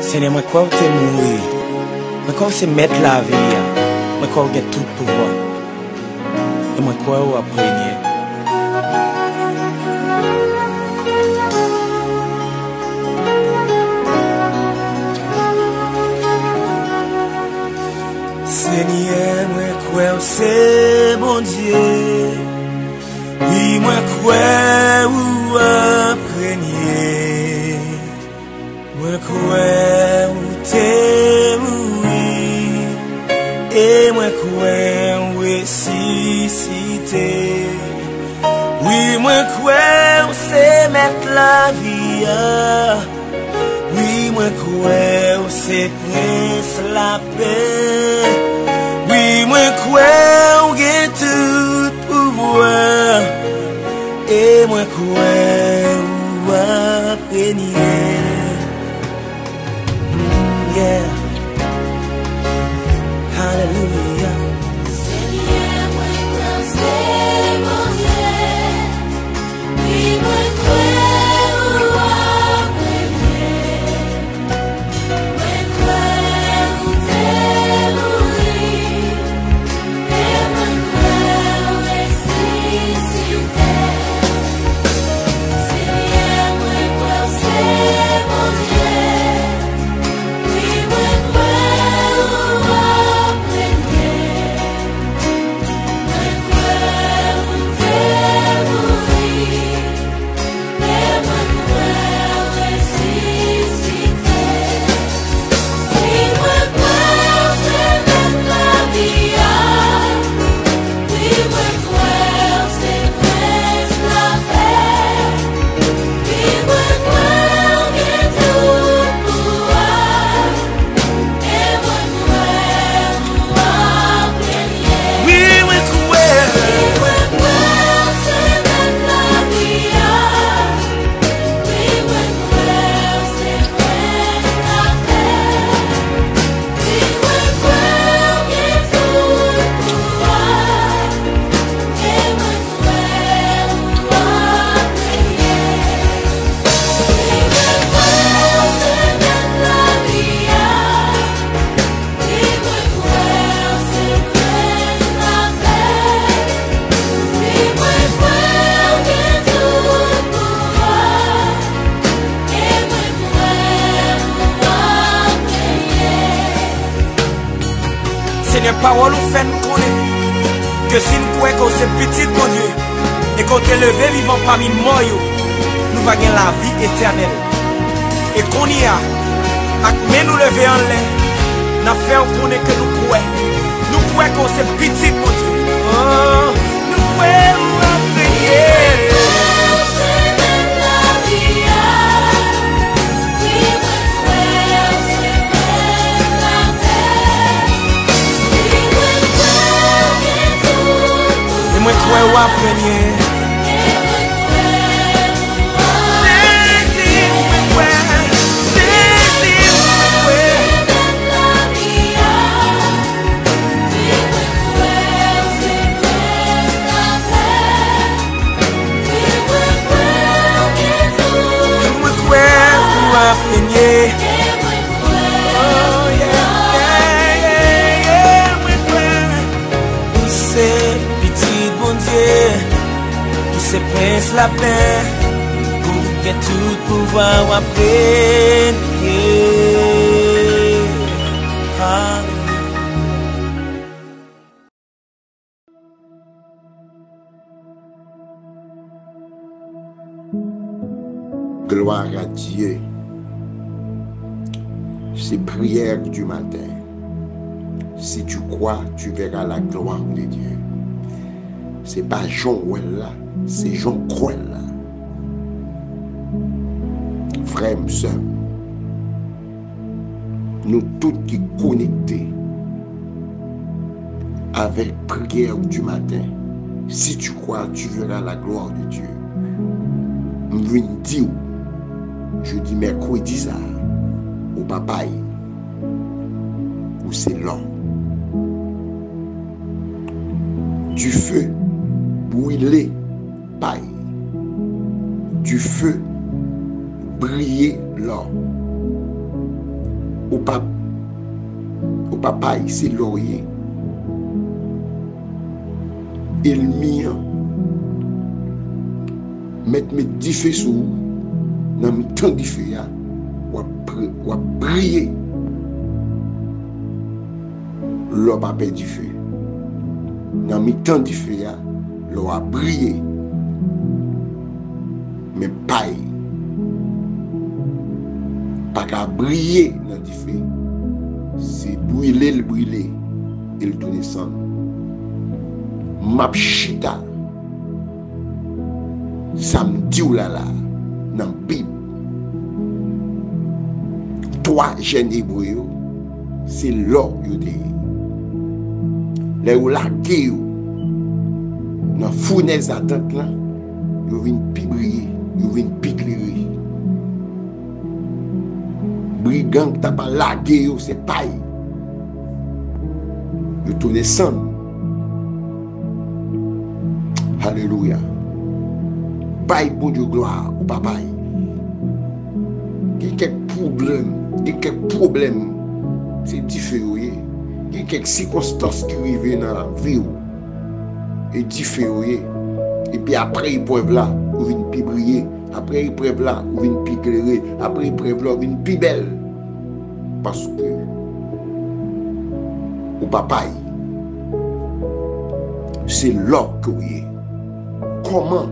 Seigneur, moi crois que tu es mourir. Moi crois que c'est mettre la vie. Moi crois que tu as tout pouvoir. Et moi crois que tu as régné. Seigneur, moi crois que c'est bon Dieu. Oui, moi crois que tu as régné. Moi crois que tu es mourir. Et moi crois que ressuscité. Oui, moi crois que c'est mettre la vie. Oui, moi crois que c'est prince la paix. Oui, moi crois que j'ai tout pouvoir. Et moi crois que régner. Yeah. Hallelujah. Seigneur, moi crois que c'est mon Dieu. Oui, moi crois que régner. Moi crois que t'es mourir. Et moi crois que ressuscité. Seigneur, moi crois que c'est mon Dieu. Oui, moi crois que régner. Moi crois que t'es mourir. Et moi crois que ressuscité. Oui, moi crois que c'est mettre la vie. Oui, moi crois que c'est presque la paix. Oui, moi crois que j'ai tout pouvoir. Et moi crois que régner. Oui, moi crois. Oui, moi crois que c'est mettre la vie. Oui, moi crois que c'est presque la paix. Oui, moi crois que j'ai tout pouvoir. Et moi crois que régner. Oui, moi crois que c'est mettre la vie. Oui, moi crois que c'est presque la paix. Oui, moi crois que j'ai tout pouvoir. Et moi crois que régner. Seigneur, parole ou fait nous connaître que si nous croyons que c'est petit, mon Dieu, et qu'on est levé vivant parmi moi, nous va gagner la vie éternelle. Et qu'on y a, mais nous lever en l'air, nous fait on connaît que nous croyons. Nous croyons que c'est petit, mon Dieu. Oh, nous croyons à prier. C'est mettre la vie. Oui, moi crois que c'est presque la paix. Oui, moi crois que j'ai tout Et moi, pouvoir. croyons à prier. Et moi crois Jésus, moi croyons. Jésus, moi croyons. c'est mettre la vie. Oui, moi crois que c'est presque la paix. Oui, moi crois que j'ai tout Moi, croyons à prier. et moi crois. Oh yeah, yeah, yeah, moi croyons. Où c'est petit bon Dieu, où c'est prince la paix, où y a tout pouvoir à prier. Hallelujah. Gloire à Dieu. C'est prière du matin. Si tu crois, tu verras la gloire de Dieu. C'est pas Jean Ouel là, c'est Jean Croel là. Frère, sœur, nous tous qui connectés avec prière du matin, si tu crois, tu verras la gloire de Dieu. Je dis mercredi ça, au papaye, où c'est lent. Du feu brûler paille, du feu briller là. Au papa, c'est laurier. Et le mien, mettre mes 10 feux sous, dans mes temps de feu, ou briller. L'eau papa du feu. Dans mes temps de feu, l'eau a brillé. Mais paille. Pas qu'à briller dans le feu. C'est brûler le brûler et le tourner sans. Mapchita. Ça me dit là dans la Bible. 3 jeunes hébreux, c'est là yo de. Les ou la guerre dans fournaise d'attente là, yo vinn pi briller, yo vinn pi éclairer. Brigand qui t'a pas lagué, c'est paille. Yo tourner sans. Alléluia. Paille pour Dieu gloire au papa. Il y a quelques problèmes, c'est différent. Il y a quelques circonstances qui arrivent dans la vie et différent. Et puis après l'épreuve là, vous venez plus briller. Après l'épreuve là, vous venez plus éclairer. Après l'épreuve là, vous venez plus belle. Parce que au papa, c'est là que vous êtes. Comment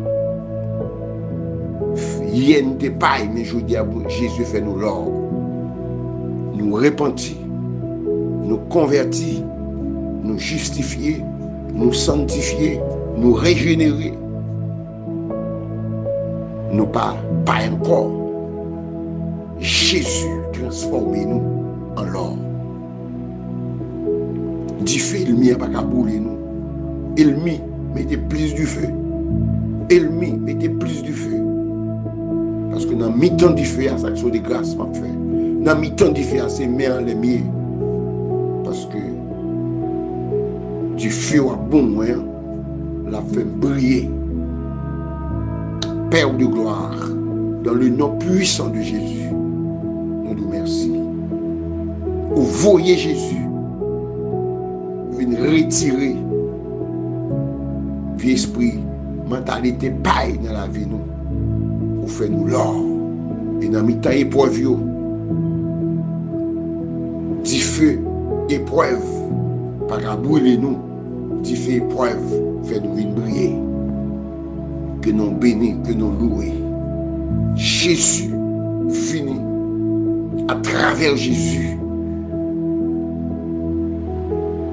il y a une paille, mais je dis à vous, Jésus fait nous l'or. Nous repentir, nous convertir, nous justifier, nous sanctifier, nous régénérer. Nous pas encore. Jésus transformer nous en l'or. Du feu, il n'y a pas qu'à brûler nous. Il mettez plus du feu. Il mettez plus du feu. Parce que dans le mi-temps du feu, ça action de grâce m'a fait. Dans le mi-temps du feu, c'est meilleur les miens. Parce que du feu à bon moyen, la fait briller. Père de gloire, dans le nom puissant de Jésus, nous nous remercions. Vous voyez Jésus, venir retirer vieux esprit, mentalité paille dans la vie nous. Vous faites nous l'or. Et dans le temps épreuve, du feu épreuve, pas qu'à brûler nous, du feu épreuve, fait nous briller. Que nous bénissons, que nous louons. Jésus finit à travers Jésus.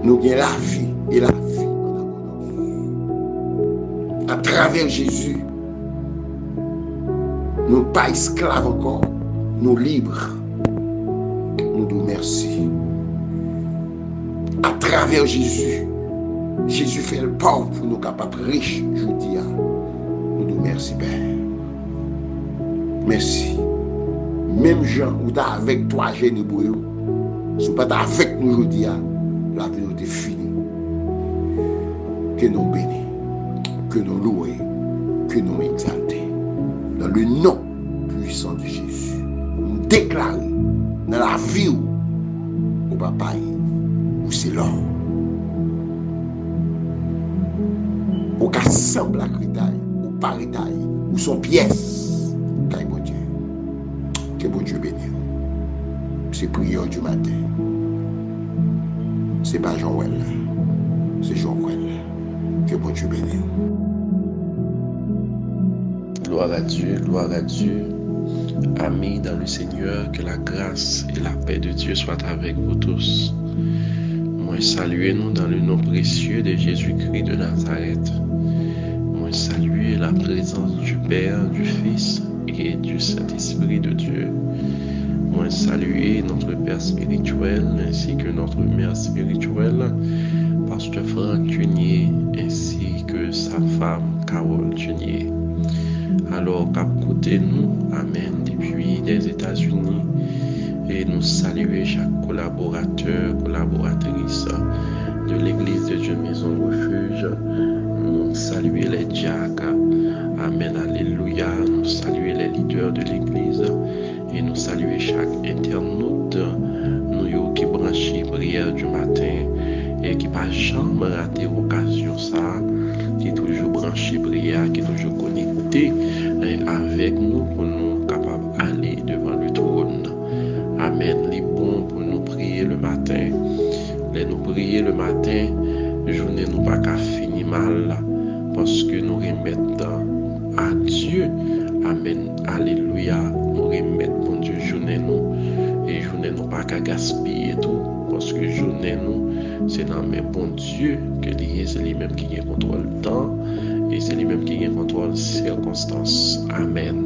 Nous avons la vie et la vie en abondance. À travers Jésus, nous ne sommes pas esclaves encore, nous libres. Nous nous remercions. À travers Jésus, Jésus fait le pauvre pour nous capables riches, je dis. Nous nous remercions, Père. Merci. Même Jean, où tu es avec toi, Génébreux, si tu n'es pas avec nous aujourd'hui, la vie est finie. Que nous bénissons, que nous louons, que nous exaltons. Dans le nom puissant de Jésus, nous déclarons dans la vie au papa, où c'est l'or. Au cas semble la critaille, au paritaille, où sont pièces, qu'aille mon Dieu. Que bon Dieu bénisse. C'est prière du matin. C'est pas Jean-Wel, c'est Jean-Wel. Que bon Dieu bénisse. Gloire à Dieu, gloire à Dieu. Amis dans le Seigneur, que la grâce et la paix de Dieu soient avec vous tous. Moi, saluez-nous dans le nom précieux de Jésus-Christ de Nazareth. Moi, saluez la présence du Père, du Fils et du Saint-Esprit de Dieu. Moi, saluez notre Père spirituel ainsi que notre Mère spirituelle, Pasteur Franck Tunier, ainsi que sa femme Carole Tunier. Alors, écoutez-nous, Amen, depuis les États-Unis, et nous saluer chaque collaborateur, collaboratrice de l'Église de Dieu Maison Refuge. Nous saluer les diacres, Amen, Alléluia. Nous saluer les leaders de l'Église. pour nous capables d'aller devant le trône. Amen. Il est bon pour nous prier le matin. Les nous prier le matin, journée nous pas qu'à finir mal parce que nous remettons à Dieu. Amen. Alléluia. Nous remettons bon Dieu journée nous et journée nous pas qu'à gaspiller tout parce que journée nous c'est dans mes bon Dieu que c'est lui-même qui a contrôle le temps et c'est lui-même qui a contrôle les circonstances. Amen.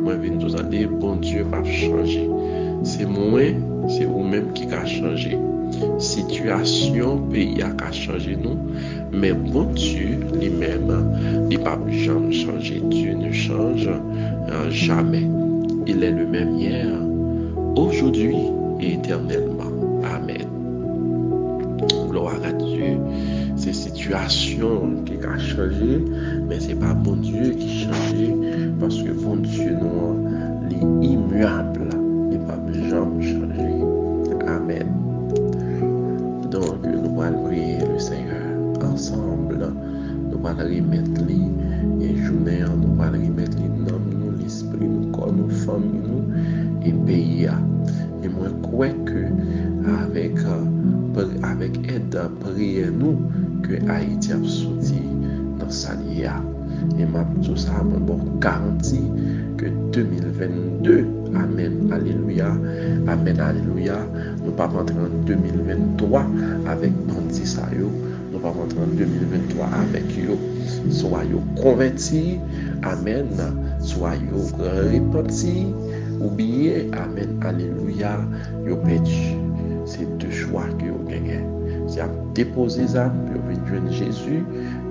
Moi je viens nous dire bon Dieu va changer. C'est moi, c'est vous-même qui a changé. Situation, pays a changé nous, mais bon Dieu lui-même, il ne peut jamais changer. Dieu ne change jamais. Il est le même hier, aujourd'hui et éternellement. Amen. Gloire à Dieu. C'est situation qui a changé, mais ce n'est pas bon Dieu qui a changé, parce que bon Dieu nous est immuable. Il ne peut jamais changer. Amen. Donc, nous allons prier le Seigneur ensemble. Nous allons remettre les et journée, nous allons remettre les noms, nous, l'esprit, nous, corps, nous, famille, nous, et pays. Et moi, je crois que avec aide, prier nous, que Haïti a sorti dans sa lia. Et tout ça, bon garantie que 2022, Amen, Alléluia, Amen, Alléluia, nous ne pas rentrer en 2023 avec bandits ça yo, nous ne pas rentrer en 2023 avec yo, soit yo convertis, Amen, soit yo repentis, ou bien, Amen, Alléluia, yo perdu. C'est deux choix que vous gagnez. C'est à déposer ça, puis vous venez Jésus,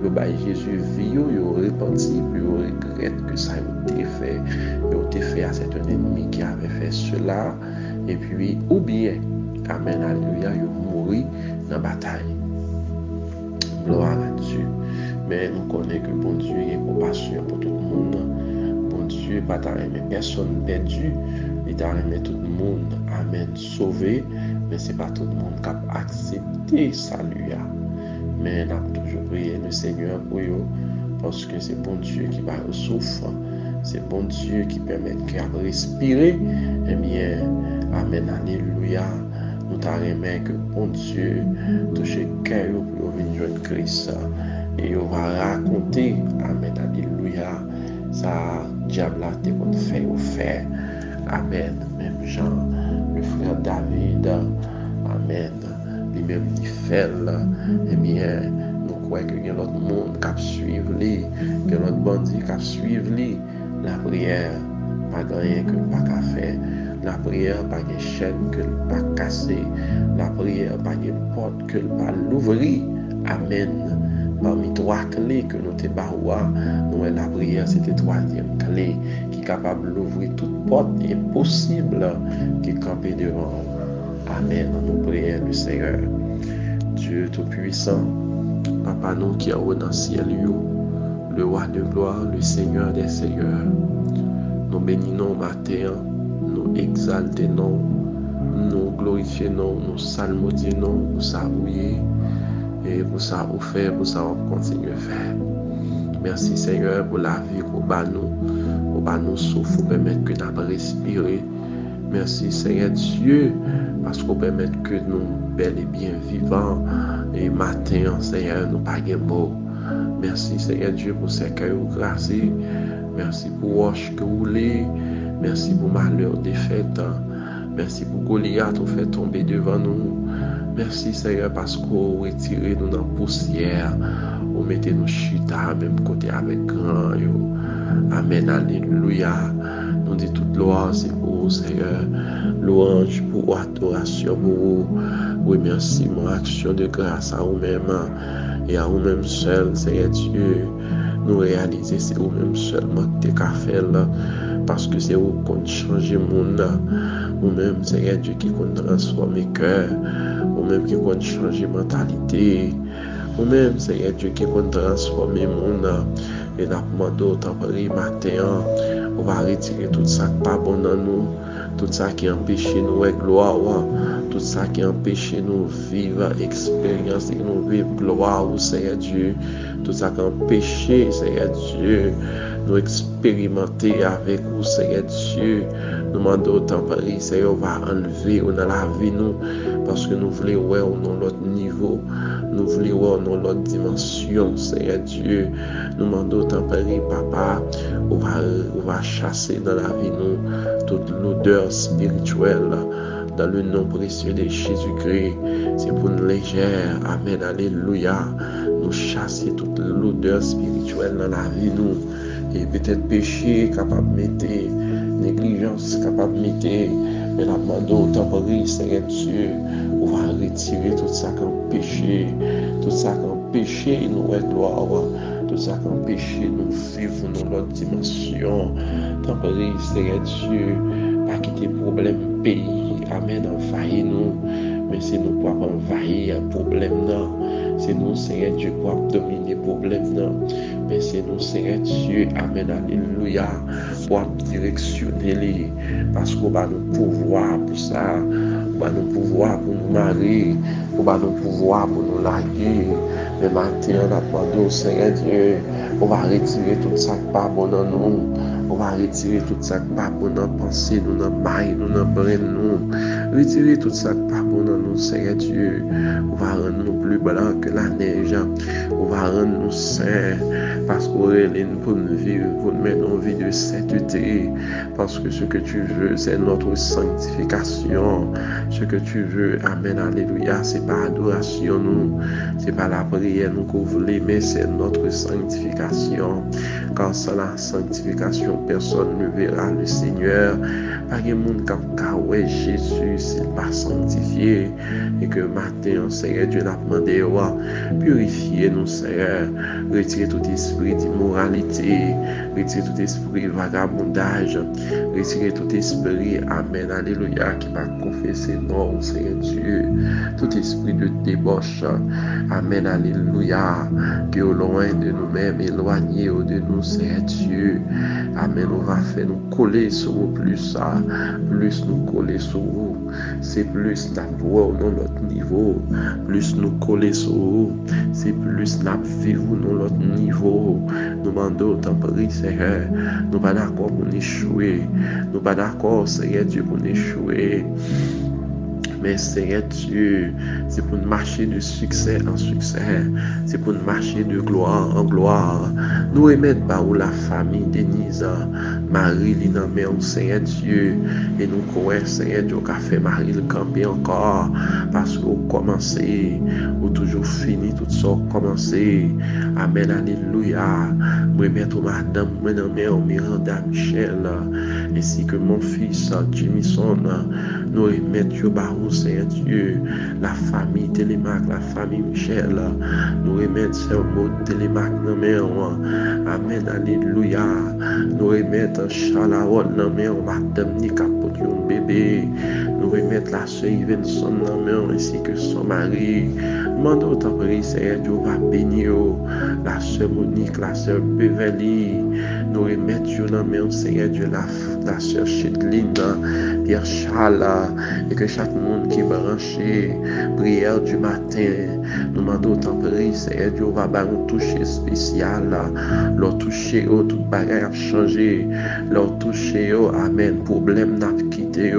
vous baillez Jésus vie, vous repentez, puis vous regrettez que ça a été fait. Vous avez fait à cet ennemi qui avait fait cela. Et puis, ou bien, Amen, Alléluia, vous mourrez dans la bataille. Gloire à Dieu. Mais nous connaissons que bon Dieu a compassion pour tout le monde. Bon Dieu, pas d'arrêter personne perdu. Il t'a remis tout le monde, Amen, sauvé. Mais ce n'est pas tout le monde qui a accepté salut. Mais on a toujours prié le Seigneur pour eux, parce que c'est bon Dieu qui va au souffle. C'est bon Dieu qui permet de respirer. Eh bien, Amen, Alléluia. Nous t'arrêtons que bon Dieu touche le cœur pour venir joindre Christ. Et on va raconter, Amen, Alléluia, ça, diable a fait au fait. Amen. Même Jean, le frère David, Amen. Lui-même, il fait, eh bien, nous croyons qu'il y a l'autre monde qui suivre lui, que l'autre bandit qui suivre lui. La prière, pas rien que pas qu'à faire. La prière, pas de chaîne que pas casser. La prière, pas de porte que pas l'ouvrir. Amen. Parmi trois clés que nous avons, la prière, c'était troisième clé qui est capable d'ouvrir toute porte impossible qui est campée devant. Amen. Nous prions le Seigneur. Dieu Tout-Puissant, Papa nous qui est dans le ciel, le roi de gloire, le Seigneur des seigneurs. Nous bénissons matin, nous exaltons, nous glorifions, nous salmodions, nous saluons. Et pour ça, vous faites, pour ça, on continue à faire. Merci Seigneur pour la vie qu'on bat nous souffle, pour permettre que nous respirer. Merci Seigneur Dieu, parce qu'on permet que nous, bel et bien vivants, et matin, Seigneur, nous pas de mots. Merci Seigneur Dieu pour ce que vous grâcez. Merci pour roche que vous voulez. Merci pour malheur défaite. Merci pour Goliath, vous fait tomber devant nous. Merci Seigneur parce que vous retirez nous dans la poussière. Vous mettez nos chutas même côté avec grand. Amen, Alléluia. Nous disons toute gloire, c'est pour vous Seigneur. Louange pour vous, adoration pour vous. Oui, merci, mon action de grâce à vous-même et à vous-même seul, Seigneur Dieu. Nous réaliser c'est vous-même seulement que tu as fait là. Parce que c'est vous qui changez le monde. Vous-même, Seigneur Dieu, qui transforme les cœurs. Vous-même qui changer la mentalité. Vous-même, Seigneur Dieu, qui transforme le monde. Et nous demandons autant pour le matin. On va retirer tout ça qui n'est pas bon dans nous. Tout ça qui empêche nous de gloire. Tout ça qui empêche nous de vivre l'expérience et nous vivre gloire au Seigneur Dieu. tout ça qui empêché, Seigneur Dieu, nous expérimenter avec vous, Seigneur Dieu. Nous demandons autant Paris, Seigneur, va enlever dans la vie nous, parce que nous voulons ouais dans l'autre niveau, nous voulons ouais dans l'autre dimension, Seigneur Dieu. Nous demandons autant Paris, Papa, on va chasser dans la vie nous toute l'odeur spirituelle. Dans le nom précieux de Jésus-Christ, c'est pour une légère. Amen, alléluia. Nous chasser toute l'odeur spirituelle dans la vie nous. Et peut-être péché capable de mettre, négligence capable de mettre, mais la demande temporaire, Seigneur Dieu, on va retirer tout ça comme péché, tout ça comme péché, nous est gloire, tout ça comme péché, nous vivons dans l'autre dimension. Temporaire, Seigneur Dieu, pas quitter problème pays. Amen, envahir nous, mais c'est nous pour envahir un problème non. C'est nous, Seigneur Dieu, pour dominer le problème non. Mais c'est nous, Seigneur Dieu, Amen, alléluia, pour directionner les, parce qu'on va nous pouvoir pour ça, on va nous pouvoir pour nous marier, on va nous pouvoir pour nous larguer. Mais maintenant, on a Seigneur Dieu, on va retirer tout ça qui pas bon dans nous. On va retirer tout ça qui pas bon dans pensée, nous dans maille, nous dans brain nous. Retirer tout ça qui pas bon dans nous, Seigneur Dieu. On va rendre nous plus blancs que la neige. On va rendre nous saints. Parce qu'on est pour nous vivre, pour nous mettre en vie de sainteté. Parce que ce que tu veux, c'est notre sanctification. Ce que tu veux, Amen, alléluia, c'est pas adoration nous. C'est pas la prière nous qu'on voulait, mais c'est notre sanctification. Car sans la sanctification, personne ne verra le Seigneur. Pas de monde qui Jésus, s'il pas sanctifié. Et que matin, Seigneur Dieu l'a demandé, purifier nous, Seigneur. Retirer tout esprit d'immoralité. Retirer tout esprit de vagabondage. Retirer tout esprit, Amen, alléluia, qui va confesser non, Seigneur Dieu. Tout esprit de débauche, Amen, alléluia, qui est au loin de nous-mêmes, éloigné de nous, Seigneur Dieu. Amen, on va faire nous coller sur vous plus, plus nous coller sur vous. C'est plus la voix dans notre niveau, plus nous coller sur vous. C'est plus la vivre dans notre niveau. Nous demandons temporaire, Seigneur. Nous pas d'accord pour échouer. Nous pas d'accord, Seigneur Dieu, pour échouer. Mais Seigneur Dieu, c'est pour nous marcher de succès en succès. C'est pour nous marcher de gloire en gloire. Nous remettre par où la famille Denise, Marie, l'inamé, Seigneur Dieu. Et nous croyons, Seigneur Dieu, qu'a fait Marie le camper encore. Parce qu'on commencé, ou toujours fini, tout ça commencé. Amen, alléluia. Nous remettre madame, Miranda Michel, ainsi que mon fils, Jimison. Nous remettre Barou, Seigneur Dieu, la famille Télémac, la famille Michel, nous remettre ce mot Télémac dans mes Amen, alléluia. Nous remettre Chalaron dans mes madame Nika pour un bébé. Nous remettre la sœur Yvenson dans mes ainsi que son mari. Demande au temps Seigneur Dieu va bénir la sœur Monique, la sœur Beverly. Nous remettre dans mes Seigneur Dieu, la sœur Chedline, Pierre Charles, et que chaque monde qui est branché, prière du matin, nous demandons au temps Seigneur Dieu va nous toucher spécial, leur toucher, tout bagage a changé, leur toucher, amen, problème n'a quitté,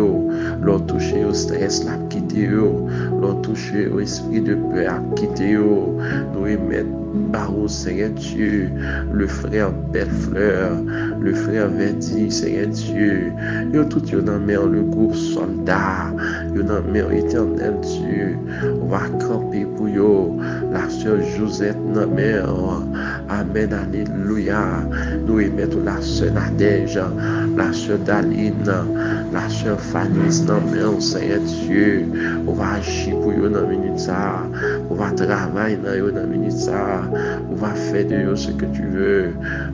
leur toucher, stress n'a quitté, leur toucher, esprit de peur a quitté, nous remettre Barreau, Seigneur Dieu, le frère Bellefleur, le frère Verdi, Seigneur Dieu, yo tout yo dans mer le groupe soldat, yo dans mer éternel Dieu, on va camper pour yo, la sœur Josette dans mer, amen, alléluia, nous remettons la sœur Nadège, la sœur Daline, la sœur Fanny dans mer, Seigneur Dieu, on va agir pour yo dans minute ça, on va travailler dans yo dans minute ça. On va faire de eux ce que tu veux.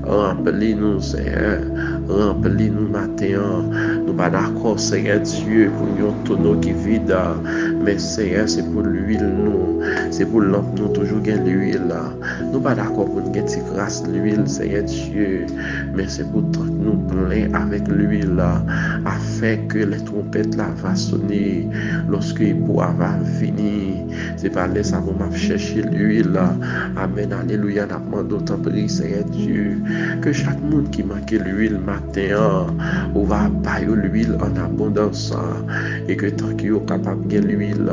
Remplis-nous, Seigneur. Remplis-nous matin. Nous pas d'accord, Seigneur Dieu, pour un tonneau qui vide. Mais Seigneur, c'est pour l'huile, nous. C'est pour lampe, nous, toujours gain l'huile. Nous pas d'accord pour une petite grâce l'huile, Seigneur Dieu. Mais c'est pour tant que nous plein avec l'huile, afin que les trompettes là va sonner lorsque il pourra venir. C'est pas là ça pour m'a chercher l'huile. Amen, alléluia. N'a pas d'autant prier, Seigneur Dieu, que chaque monde qui manque l'huile matin, on va bailler l'huile en abondance, et que tant qu'il est capable de l'huile,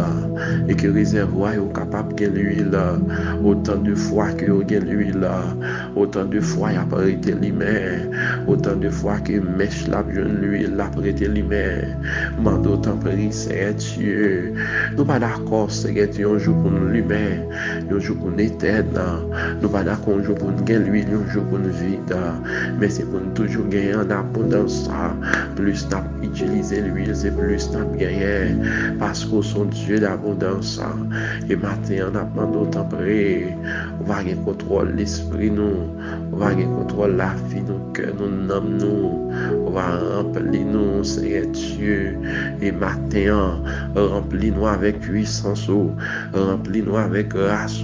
et que réservoir est capable de l'huile, autant de fois que vous avez l'huile, autant de fois il a prêté l'humain, autant de fois que mèche la jeune l'huile l'a prêté l'humain. Mande autant prier, Seigneur Dieu. Nous pas d'accord, Seigneur Dieu, un jour pour nous l'humain, un jour pour nous éternel. Nous pas d'accord un jour pour nous gagner l'huile, un jour pour nous vide. Mais c'est pour nous toujours gagner en abondance. Plus nous utiliser l'huile, c'est plus nous gagner. Parce qu'on son Dieu d'abondance. Et maintenant, on a demandé autant prier. On va gagner contrôle l'esprit nous. On va gagner contrôle la vie, nous, cœur, nous, nomme nous. On va remplir nous, Seigneur Dieu. Et maintenant, remplis-nous avec puissance, remplis-nous avec grâce,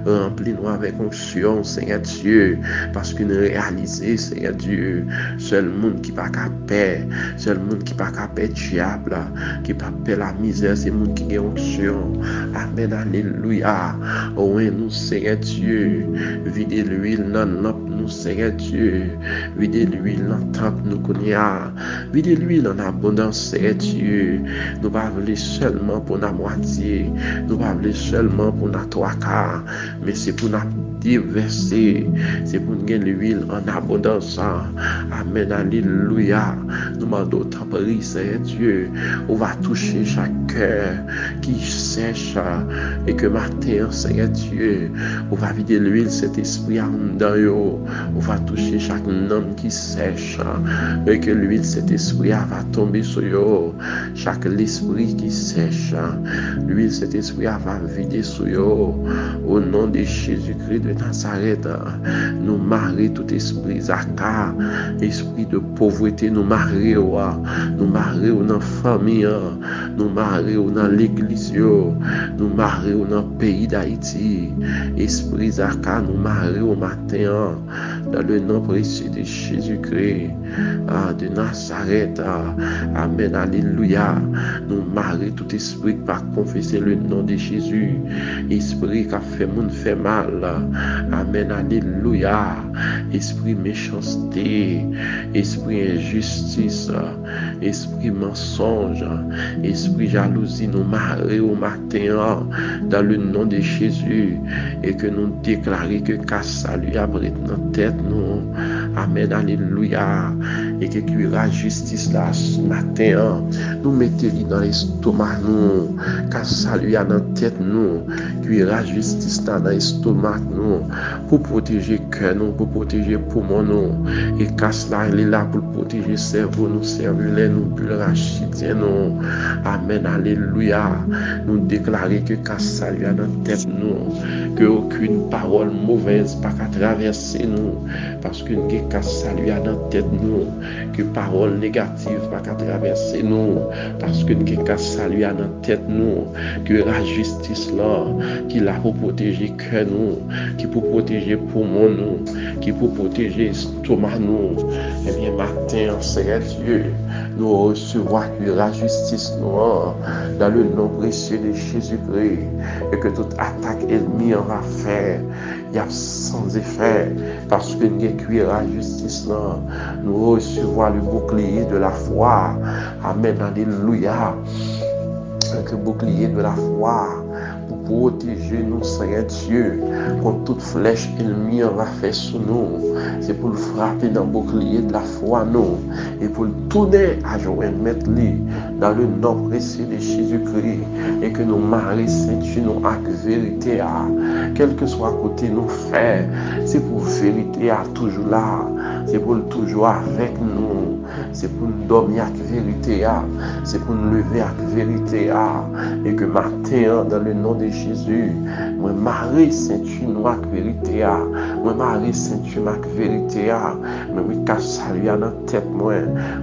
remplis-nous avec onction, Seigneur Dieu. Parce que nous réalisons, Seigneur Dieu, seul monde qui pas capable, seul monde qui pas capable diable, qui pas peur la misère, c'est monde qui a onction. Amen, alléluia. Oui, nous, Seigneur Dieu, videz l'huile dans lampe, nous, Seigneur Dieu, videz l'huile dans temple, nous connaissons, videz l'huile en abondance, Seigneur Dieu. Nous pas voulons seulement pour la moitié, nous pas voulons seulement pour la trois quarts, mais c'est pour la déverser, c'est pour nous gagner l'huile en abondance. Amen, alléluia. Nous demandons autant prier, Seigneur Dieu. On va toucher chaque cœur qui sèche, et que matin, Seigneur Dieu, on va vider l'huile, cet esprit en dedans. On va toucher chaque homme qui sèche, et que l'huile, cet esprit va tomber sur eux. Chaque esprit qui sèche, l'huile, cet esprit va vider sur eux. Au nom de Jésus-Christ de Nazareth, nous marions tout esprit zaka, esprit de pauvreté, nous marions dans la famille, nous marions dans l'église, nous marions dans le pays d'Haïti. Esprit zaka, nous marions au matin, dans le nom précieux de Jésus-Christ de Nazareth. Amen, alléluia. Nous marions tout esprit qui va confesser le nom de Jésus, esprit qui a fait monde fait mal. Amen, alléluia. Esprit méchanceté, esprit injustice, esprit mensonge, esprit jalousie, nous marions au matin dans le nom de Jésus, et que nous déclarons que salut après notre tête nous. Amen, alléluia. Et que cuira justice là ce matin, nous mettons dans l'estomac nous, car salut à notre tête nous, cuira justice là dans l'estomac nous, pour protéger cœur nous, pour protéger poumon nous, et casse là il est là pour protéger cerveau nous, cervelet nous, bulle rachidien nous. Amen, alléluia. Nous déclarons que car salut à notre tête nous, que aucune parole mauvaise pas qu'à traverser nous, parce que nous avons salut à notre tête nous, que parole négative pas qu'à traverser nous, parce que nous avons salut à notre tête nous, que la justice là, qui l'a pour protéger cœur nous, qui pour protéger poumon nous, qui pour protéger estomac nous. Et bien matin, Seigneur Dieu, nous recevons la justice nous, dans le nom précieux de Jésus-Christ, et que toute attaque ennemie en va faire, il y a sans effet, parce que nous avons la justice là, nous recevons le bouclier de la foi. Amen, alléluia. Le bouclier de la foi pour protéger nous, Seigneur Dieu, contre toute flèche ennemie on va faire sur nous. C'est pour le frapper dans le bouclier de la foi, nous, et pour le tourner à jouer, mettre lui dans le nom précieux de Jésus-Christ, et que nous marions ceinture nous avec vérité, quel que soit côté nous faire, c'est pour vérité à toujours là, c'est pour toujours avec nous, c'est pour nous dormir avec vérité, c'est pour nous lever avec vérité, et que matin, dans le nom de Jésus, moi marie ceinture nous avec vérité, Moi marie ceinture ma vérité a. Moi me cache salut dans tête moi.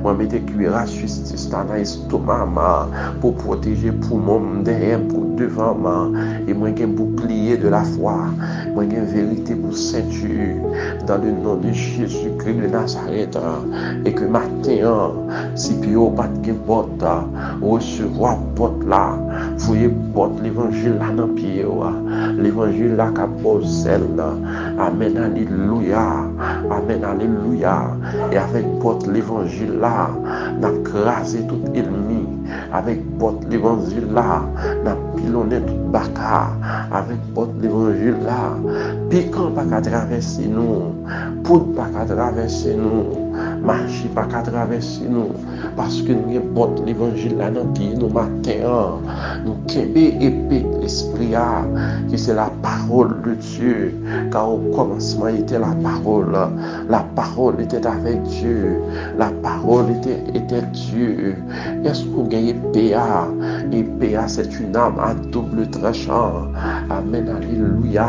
Moi mette cuirasse justice dans l'estomac pour protéger pour mon derrière pour devant moi. Et moi j'ai bouclier de la foi. Moi j'ai vérité pour ceinture dans le nom de Jésus-Christ de Nazareth. Et que matin si pio pas de botte recevoir botte là. Voyez botte l'évangile là dans pied l'évangile là qu'a posé là. Amen, alléluia. Amen, alléluia. Et avec botte l'évangile là, n'a crasé tout ennemi. Avec botte l'évangile là, n'a pilonné tout baka. Avec botte l'évangile là, piquant pas qu'à traverser nous, poudre pas qu'à traverser nous, marcher pas qu'à traverser nous, parce que nous avons botte l'évangile là dans pied nous matin, nous kembe épée l'esprit qui c'est la parole de Dieu, car au commencement était la parole était avec Dieu, la parole était Dieu. Est-ce qu'on gagne PA? Et PA c'est une arme à double tranchant. Amen, alléluia.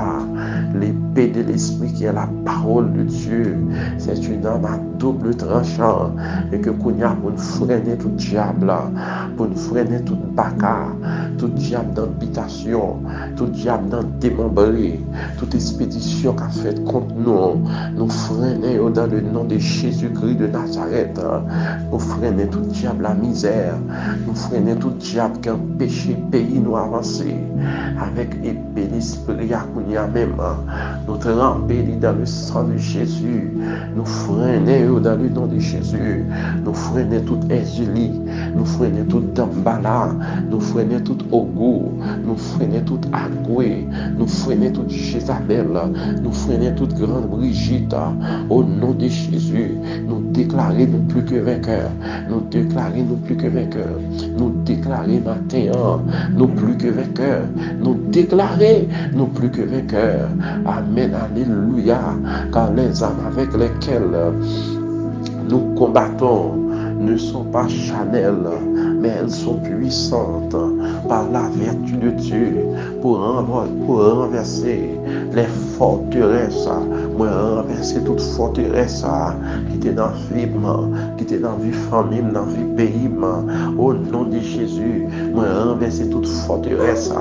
L'épée de l'esprit qui est la parole de Dieu, c'est une arme à double tranchant. Et que qu'on y a pour nous freiner tout diable, pour nous freiner tout baka, tout diable d'habitation, tout diable dans démembré, toute expédition qu'a fait contre nous, nous freiner dans le nom de Jésus-Christ de Nazareth. Nous freiner tout diable la misère, nous freiner tout diable qui empêche le pays nous avancer. Avec épée l'esprit à qu'on y a même, nous tremper dans le sang de Jésus, nous freiner dans le nom de Jésus, nous freiner tout exili, nous freiner tout dambala, nous freiner tout ogo, nous freiner tout agoué, nous freiner toute Jézabel, nous freiner toute grande Brigitte, au nom de Jésus, nous déclarer nous plus que vainqueurs, nous déclarer nous plus que vainqueurs, nous déclarer matin, nous plus que vainqueurs, nous déclarer nous plus que vainqueurs. Amen, alléluia, car les âmes avec lesquelles nous combattons ne sont pas charnelles, mais elles sont puissantes par la vertu de Dieu pour renverser les forteresses. Moi, renverser toute forteresse qui était dans la vie, qui était dans la vie famille, dans la vie pays. Au nom de Jésus, moi, renverser toute forteresse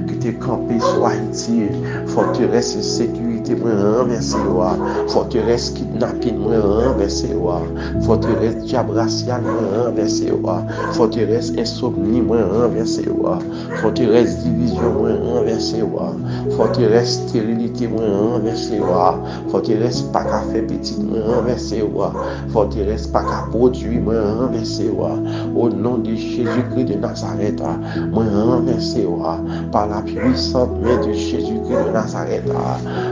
qui était campée sur Haïti, forteresse de sécurité, moi, renverser, forteresse kidnapping, moi, renverser, forteresse diable racial, moi, renverser, forteresse insomnie, moi, renverser, forteresse division, moi, renverser, forteresse stérilité, moi, renverser, forteresse pas qu'à faire petit, moi, renverser, forteresse pas qu'à produire, moi, renverser, au nom de Jésus-Christ de Nazareth, moi, renverser, par la puissante main de Jésus-Christ de Nazareth.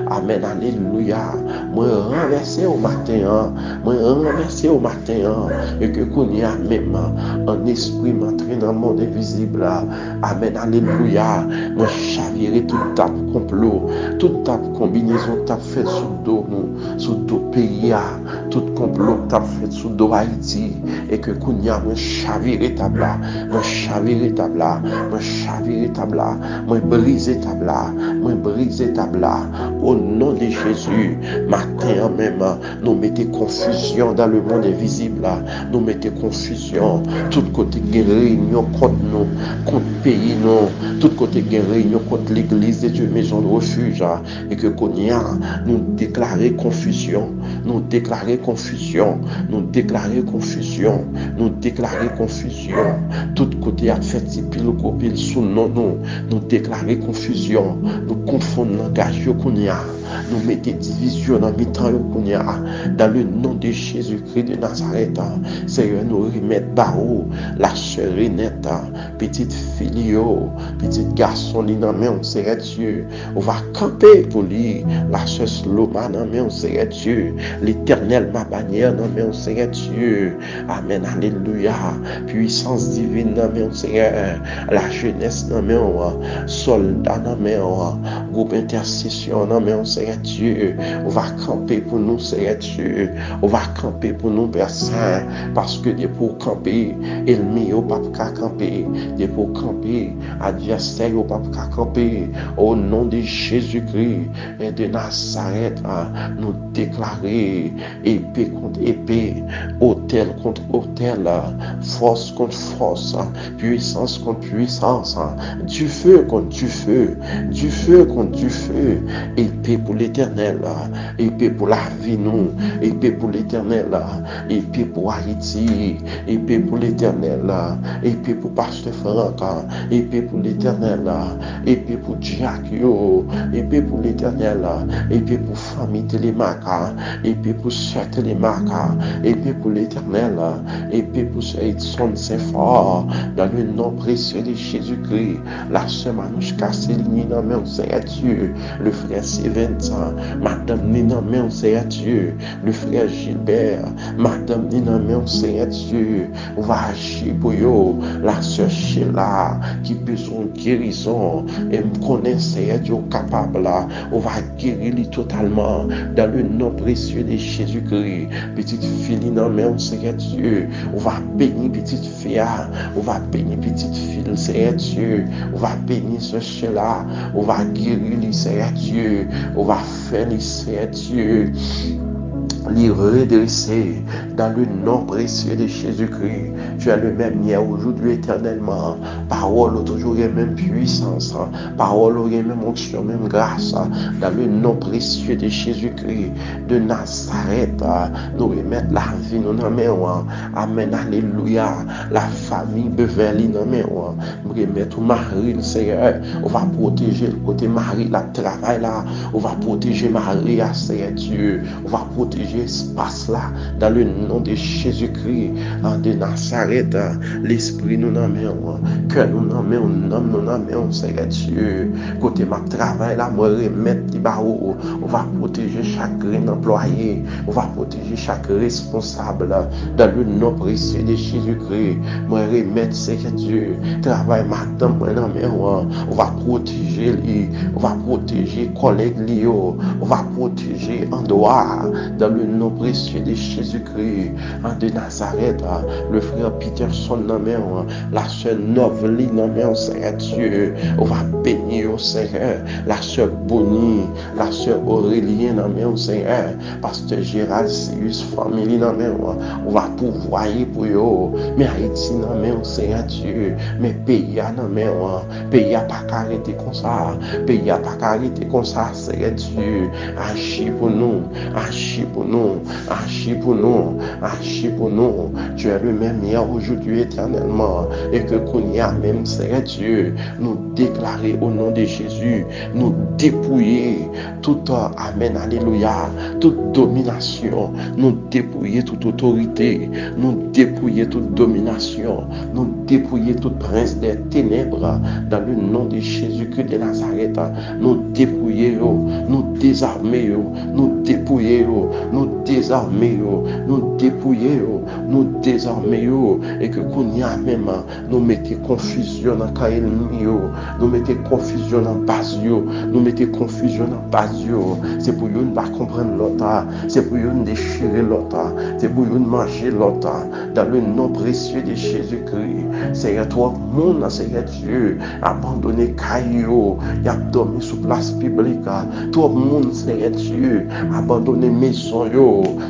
Amen, alléluia. Moi, renverser au matin, et que qu'on y a même un esprit m'entraîne dans le monde invisible. Amen, alléluia. Moi, chavirer toute table complot, toute table combinaison t'a fait sous dos nous, sous dos pays, tout complot t'a fait sous dos Haïti, et que qu'on y a moi chavirer table là, moi chavirer table là, moi chavirer table là, moi briser table là, moi briser table là, au nom de Jésus. Matin même, nous mettez confusion dans le monde invisible, nous mettez confusion, tout côté de réunion contre nous, contre pays nous, tout côté de réunion contre l'église de Dieu, maison de refuge, et que qu'on y a, nous déclarer confusion, nous déclarer confusion, nous déclarer confusion, nous déclarer confusion, tout côté a fait pile copil sous nous déclarer confusion, nous confondre langage qu'on y a, nous mettez division dans mi-temps qu'on y a, dans le nom de Jésus-Christ de Nazareth. Seigneur, nous remettre barreau, la sœur Renette, petite fille, petit garçon, li nan men, on serait Dieu. On va camper pour lui, la sœur Sloma nan men, on serait Dieu. L'éternel, ma bannière nan men, on serait Dieu. Amen, alléluia. Puissance divine nan men, on serait la jeunesse nan men, soldat nan men, groupe intercession nan main, Seigneur Dieu. On va camper pour nous, Seigneur Dieu. On va camper pour nous, Père Saint, parce que Dieu pour camper, ennemi au pas camper, Dieu pour camper, adversaire au pas camper, au nom de Jésus-Christ et de Nazareth, nous déclarer épée contre épée, autel contre autel, force contre force, puissance contre puissance, du feu contre du feu, du feu contre du feu, épée pour l'éternel, épée pour la vie nous, épée pour l'éternel, épée pour Haïti, épée pour l'éternel, épée pour Pasteur Franck, épée pour l'éternel, épée pour Diakio, épée pour l'éternel, épée pour famille Télémac, épée pour Sœur Télémac, épée pour l'éternel, épée pour Sœur Edson Saint-Fort, dans le nom précieux de Jésus-Christ, la Sœur Manouchka Céline, dans le Seigneur Dieu, le frère Séventin, Madame Nina, mon Seigneur Dieu, le frère Gilbert, Madame Nina, mon Seigneur Dieu, on va agir pour eux, la Sœur Sheila, qui besoin de guérison, et me connaît, Seigneur Dieu, capable là, on va guérir totalement, dans le nom précieux de Jésus-Christ, petite fille, non, mon Seigneur Dieu, on va bénir petite fille, on va bénir petite fille, Seigneur Dieu, on va bénir ce Sheila, on va guérir, Seigneur Dieu, on va faire, Seigneur Dieu, les redresser dans le nom précieux de Jésus-Christ. Tu es le même hier, aujourd'hui, éternellement. Parole toujours et même puissance. Parole et même onction, même grâce. Dans le nom précieux de Jésus-Christ de Nazareth. Nous remettre la vie, nous en mettons. Amen, alléluia. La famille Beverly, nous en mettons. Nous remettre Marie, le Seigneur. On va protéger le côté Marie, la travail là. On va protéger Marie, Seigneur Dieu. On va protéger espace là, dans le nom de Jésus-Christ, de Nazareth, l'esprit nous en met, que nous en met, nous en met, Seigneur Dieu, côté ma travail là, moi remettre des barreaux, on va protéger chaque employé, on va protéger chaque responsable, dans le nom précieux de Jésus-Christ, moi remettre, Seigneur Dieu, travail madame, moi en met, on va protéger lui, on va protéger collègues lui, on va protéger en dehors, dans le nom précieux de Jésus-Christ, de Nazareth, le frère Peterson, la sœur Novely, Seigneur Dieu, on va bénir au Seigneur, la sœur Bonnie, la sœur Aurélie, Seigneur, pasteur Gérald, Sirius, famille, on va pouvoir pour eux, mais Haïti, Seigneur Dieu, mais pays, pays n'a pas arrêté comme ça, pays n'a pas arrêté comme ça, Seigneur Dieu, agis pour nous, agis pour nous, agis pour nous, agis pour nous. Tu es le même hier, aujourd'hui, éternellement. Et que qu'on y a même, Seigneur Dieu, nous déclarer au nom de Jésus, nous dépouiller toute, amen, alléluia, toute domination, nous dépouiller toute autorité, nous dépouiller toute domination, nous dépouiller toute prince des ténèbres, dans le nom de Jésus-Christ de Nazareth, nous dépouiller, nous désarmer, nous dépouiller, nous désarmer, nous dépouiller, nous désarmer, et que qu'on y a même, nous mettons confusion dans le ennemi, nous mettons confusion dans base, nous mettons confusion dans base, c'est pour nous ne pas comprendre l'autre, c'est pour nous déchirer l'autre, c'est pour nous manger l'autre, dans le nom précieux de Jésus-Christ. Seigneur, toi, mon Seigneur Dieu, abandonné Caillou, il a dormi sous place publique, toi, mon Seigneur Dieu, abandonné maison,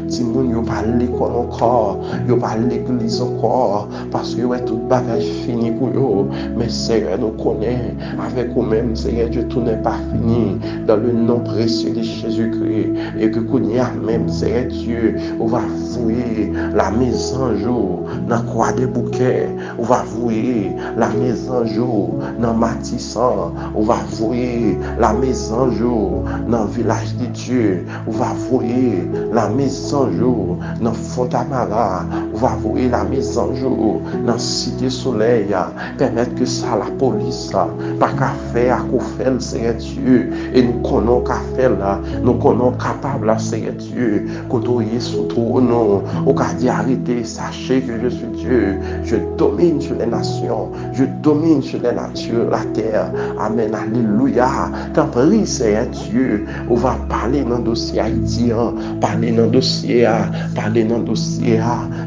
si moun yo pas l'école encore, yo pas l'église encore, parce que ouais, tout bagage fini pour eux. Mais Seigneur nous connaît, avec nous-mêmes, Seigneur Dieu, tout n'est pas fini, dans le nom précieux de Jésus-Christ, et que qu'on y a même, Seigneur Dieu, on va vouer la maison jour, dans croix des bouquets, on va vouer la maison jour, dans Matissan, on va vouer la maison jour, dans village de Dieu, on va vouer la mise en jour dans Fontamara, on va voir la mise en jour dans Cité Soleil, permettre que ça la police pas qu'à faire à qu'on fait le Seigneur Dieu et nous connaissons qu'à faire là, nous connaissons capable là Seigneur Dieu, côtoyer sous trône, au cas d'y arrêter, sachez que je suis Dieu, je domine sur les nations, je domine sur les natures, la terre, amen, alléluia, t'en prie Seigneur Dieu, on va parler dans le dossier haïtien, parler dans le dossier,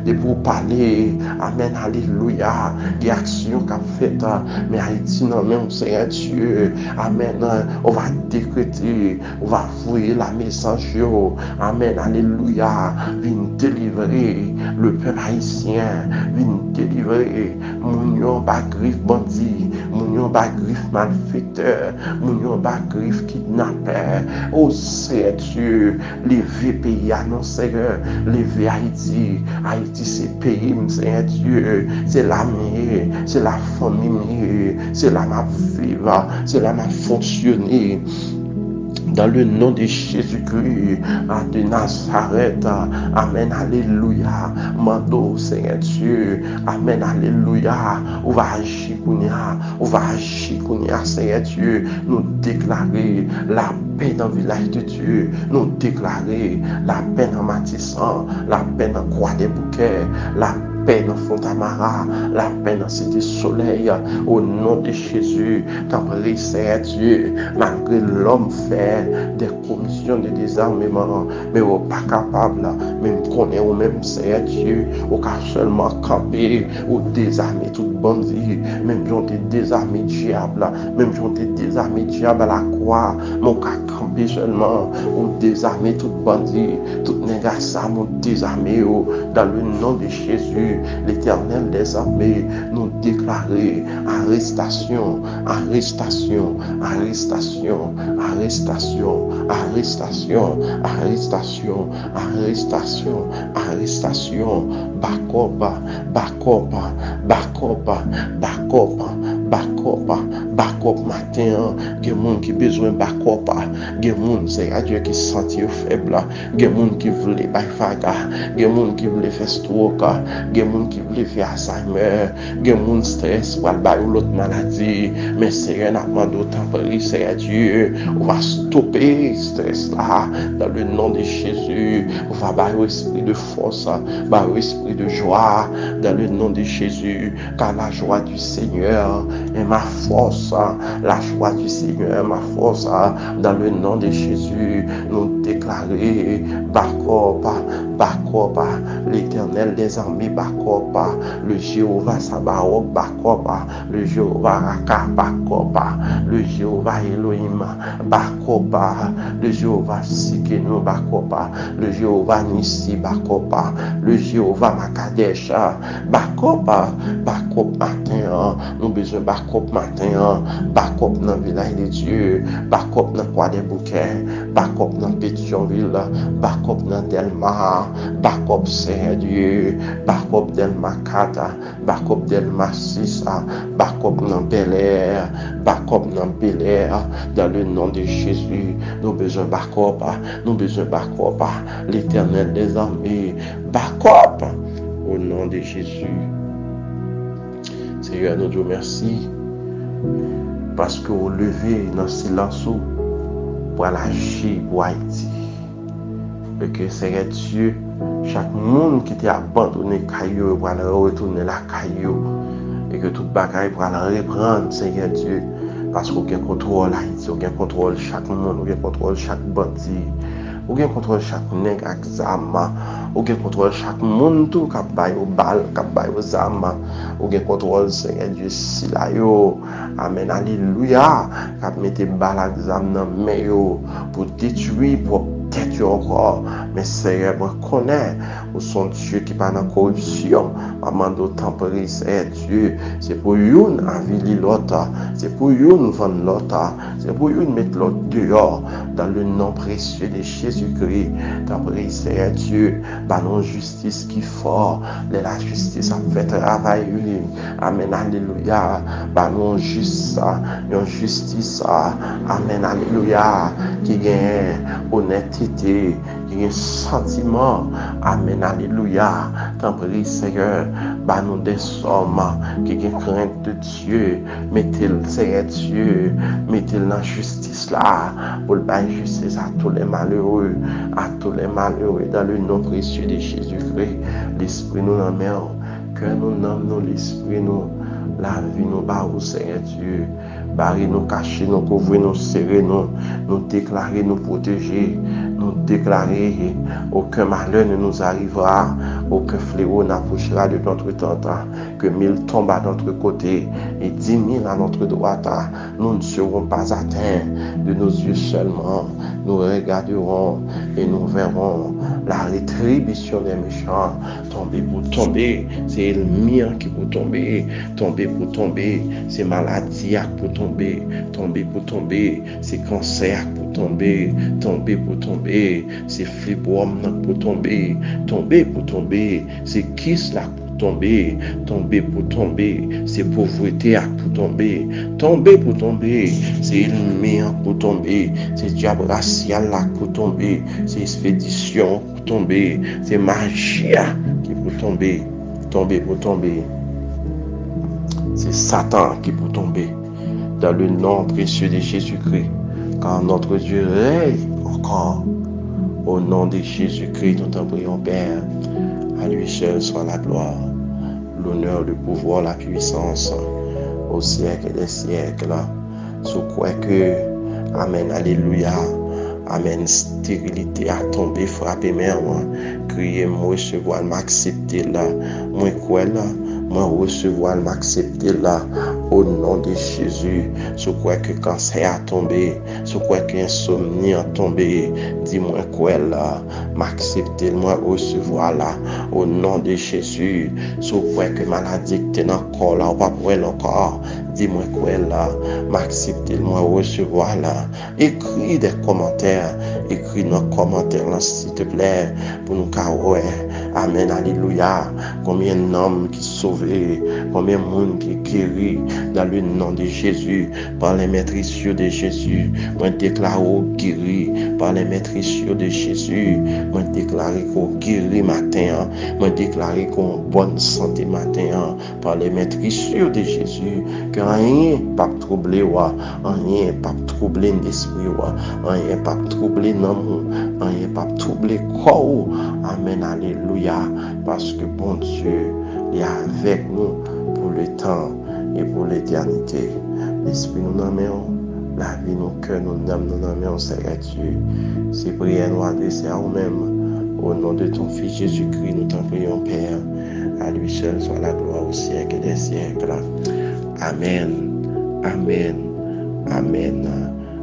de pour parler, amen, alléluia, des actions qu'a faites, mais Haïti non même Seigneur Dieu, amen, on va décréter, on va fouiller la message, amen, alléluia, viens délivrer le peuple haïtien, viens délivrer mon bas griffe bandit, mon bas griffe malfaiteur, mon bas griffe kidnappeur, oh Seigneur Dieu, lever pays annoncé, lever Haïti, Haïti c'est pays, Seigneur Dieu, c'est la mienne, c'est la famille, c'est la ma vivre, c'est la ma fonctionner. Dans le nom de Jésus-Christ, de Nazareth, amen, alléluia, mando Seigneur Dieu, amen, alléluia, on va agir, Seigneur Dieu, nous déclarer la paix dans le village de Dieu, nous déclarer la paix dans Matissan, la paix dans Croix-des-Bouquets, la paix dans Fontamara, la paix dans Cité Soleil, au nom de Jésus, t'en prie, Seigneur Dieu, malgré l'homme fait des commissions de désarmement, mais on pas capable, même qu'on est au même Seigneur Dieu, au cas seulement camper, ou désarmer tout bandit, même j'ont été désarmé diable, même j'ont été désarmé diable à la croix, mon cas camper seulement, ou désarmer tout bandit, tout négation, mon désarmer dans le nom de Jésus. L'Éternel des armées nous déclarer arrestation, arrestation, arrestation, arrestation, arrestation, arrestation, arrestation, arrestation, bakoba, bakoba, bakoba, bakoba, bakoba, bakoba matin, il y a des gens qui ont besoin de bakoba, il y a des gens qui sont faibles, il y a des gens qui veulent bafaga, il y a des gens qui veulent faire stroke, il y a des gens qui veulent faire Alzheimer, il y a des gens qui stress pour aller l'autre maladie, mais c'est un amant d'autant pris, c'est Dieu, on va stopper ce stress là, dans le nom de Jésus, on va avoir esprit de force, un esprit de joie, dans le nom de Jésus, car la joie du Seigneur est ma force, la joie du Seigneur est ma force, dans le nom de Jésus, nous déclarer, Bakoba, Bakoba, l'Éternel des armées, Bakoba, le Jéhovah Sabaoth, Bakoba, le Jéhovah Raka, Bakoba, le Jéhovah Elohim, Bakoba, le Jéhovah Sikenu, Bakoba, le Jéhovah Nissi, Bakoba, le Jéhovah Makadesh, Bakoba, Bakob matin, nous besoin Bakob matin, Bakob dans le village de Dieu, Bakob dans Croix-des-Bouquets, Bakob dans Pétionville, Bakob dans Delmar, Bakob Saint-Dieu, Bakob Delmar 4, Bakob Delmar 6, Bakob dans Bel-Air, Bakob dans Bel-Air, dans le nom de Jésus, nous besoin Bakob, nous besoin Bakob, l'Éternel des armées, Bakob, au nom de Jésus. Seigneur, nous disons merci parce que vous levez dans le silence pour agir pour Haïti. Et que Seigneur Dieu, chaque monde qui t'a abandonné caillou pour aller retourner la caillou. Et que toute bagaille pour aller reprendre, Seigneur Dieu. Parce qu'on a contrôle Haïti, on a contrôle chaque monde, on a contrôle chaque bandit. On a contrôle chaque nègre avec zama. On a contrôle chaque monde tout qui baille au bal, qui baille aux zama. On a contrôle Seigneur Dieu si là yo. Amen, alléluia. Qui mette balle avec zama dans main yo pour détruire, pour tête encore. Mais Seigneur, moi connais où son Dieu qui pas dans corruption. Maman d'autant pris, Seigneur Dieu. C'est pour une envie l'autre. C'est pour une vendre l'autre. C'est pour une mettre l'autre dehors. Dans le nom précieux de Jésus-Christ. T'en prie, Seigneur Dieu. Bah non justice qui fort. La justice a fait travail. Amen, alléluia. Bah non justice. Non justice. Amen, alléluia. Qui gagne honnêteté. qui a un sentiment, amen, alléluia, t'en prie Seigneur, bah nous des hommes qui ont crainte de Dieu, mettez-le, Seigneur Dieu, mettez-le dans la justice là, pour le bail justice à tous les malheureux, dans le nom précieux de Jésus-Christ, l'esprit nous en met, que nous nommons l'esprit nous, la vie nous bat au Seigneur Dieu. Barrer nous, cacher nous, couvrir nous, serrer nous déclarer, nous protéger, nous déclarer aucun malheur ne nous arrivera, aucun fléau n'approchera de notre tente, que 1000 tombent à notre côté et 10 000 à notre droite, nous ne serons pas atteints de nos yeux seulement, nous regarderons et nous verrons la rétribution des méchants tomber pour tomber, c'est l'ennemi qui pour tomber pour tomber, c'est maladie pour tomber pour tomber, c'est cancer pour tomber pour tomber, c'est fibrome pour tomber pour tomber, c'est kiss là pour tomber pour tomber, c'est pauvreté pour tomber pour tomber, c'est ennemi pour tomber, c'est diable racial là pour tomber, c'est expédition pour tomber, c'est magie qui pour tomber pour tomber, c'est Satan qui pour tomber, dans le nom précieux de Jésus-Christ, car notre Dieu règne encore. Au nom de Jésus-Christ, nous t'en prions, Père. À lui seul soit la gloire, l'honneur, le pouvoir, la puissance, au siècle des siècles. Sous quoi que, amen, alléluia, amen, stérilité a tombé, frappé, mère, crier, moi recevoir, m'accepter là, moi quoi là, moi recevoir, m'accepter là, au nom de Jésus. Sous quoi que cancer a tombé, sous quoi que insomnie a tombé, dis-moi quoi là, m'accepter, moi recevoir là, au nom de Jésus. Sous quoi que maladie que t'es encore là, ou pas pour elle encore, dis-moi quoi là, m'accepter, moi recevoir là. Écris des commentaires, écris nos commentaires là, s'il te plaît, pour nous carrer. Amen, alléluia. Combien d'hommes qui sont sauvés, combien de monde qui guérit dans le nom de Jésus, par les maîtrises de Jésus. Moi déclare guéri par les maîtrises de Jésus. Moi déclare qu'on guérit matin. Moi déclare qu'on bonne santé matin par les maîtrises de Jésus. Que rien pas troubler rien pas troubler l'esprit rien pas troubler l'amour, rien pas troubler corps. Amen, alléluia. Parce que bon Dieu est avec nous pour le temps et pour l'éternité. L'esprit nous nommons, la vie nous cœur nous nommons, Seigneur Dieu. Ces prières nous adressées à nous-mêmes. Au nom de ton Fils Jésus-Christ, nous t'en prions, Père. À lui seul soit la gloire au siècle des siècles. Amen. Amen. Amen.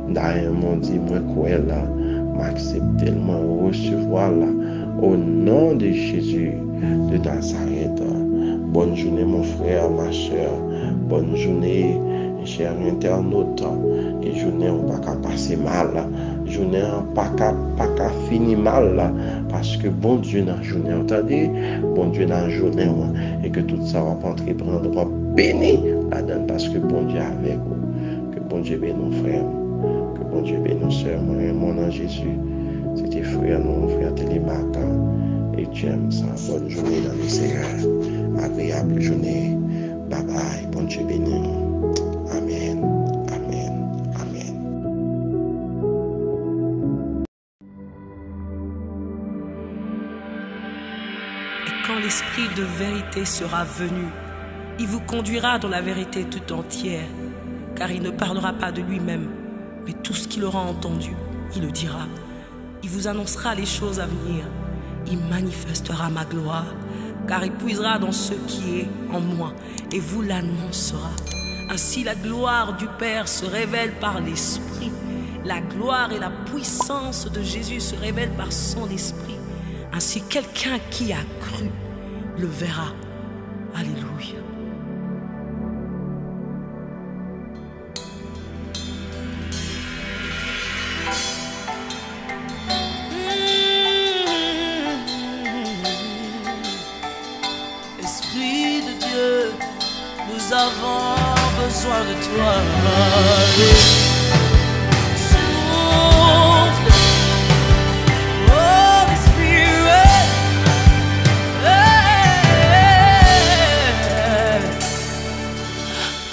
D'ailleurs, mon dit, moi, quoi là, m'accepter, moi, recevoir là. Au nom de Jésus de Nazareth. Bonne journée mon frère, ma soeur. Bonne journée, chers internautes. Et journée on pas qu'à passer mal. Journée on pas qu'à finir mal. Parce que bon Dieu dans la journée, entendez? Bon Dieu dans la journée. Et que tout ça va prendre béni là-dedans. Parce que bon Dieu est avec vous. Que bon Dieu bénisse nos frères. Que bon Dieu bénisse nos soeurs. Mon nom Jésus. C'était frère, non, frère Télémac et James. Bonne journée dans le Seigneur. Agréable journée. Bye bye. Bon Dieu béni. Amen. Amen. Amen. Et quand l'esprit de vérité sera venu, il vous conduira dans la vérité tout entière, car il ne parlera pas de lui-même, mais tout ce qu'il aura entendu, il le dira. Il vous annoncera les choses à venir. Il manifestera ma gloire, car il puisera dans ce qui est en moi et vous l'annoncera. Ainsi la gloire du Père se révèle par l'Esprit. La gloire et la puissance de Jésus se révèlent par son Esprit. Ainsi quelqu'un qui a cru le verra. Alléluia. Nous avons besoin de toi. Souffle. Oh,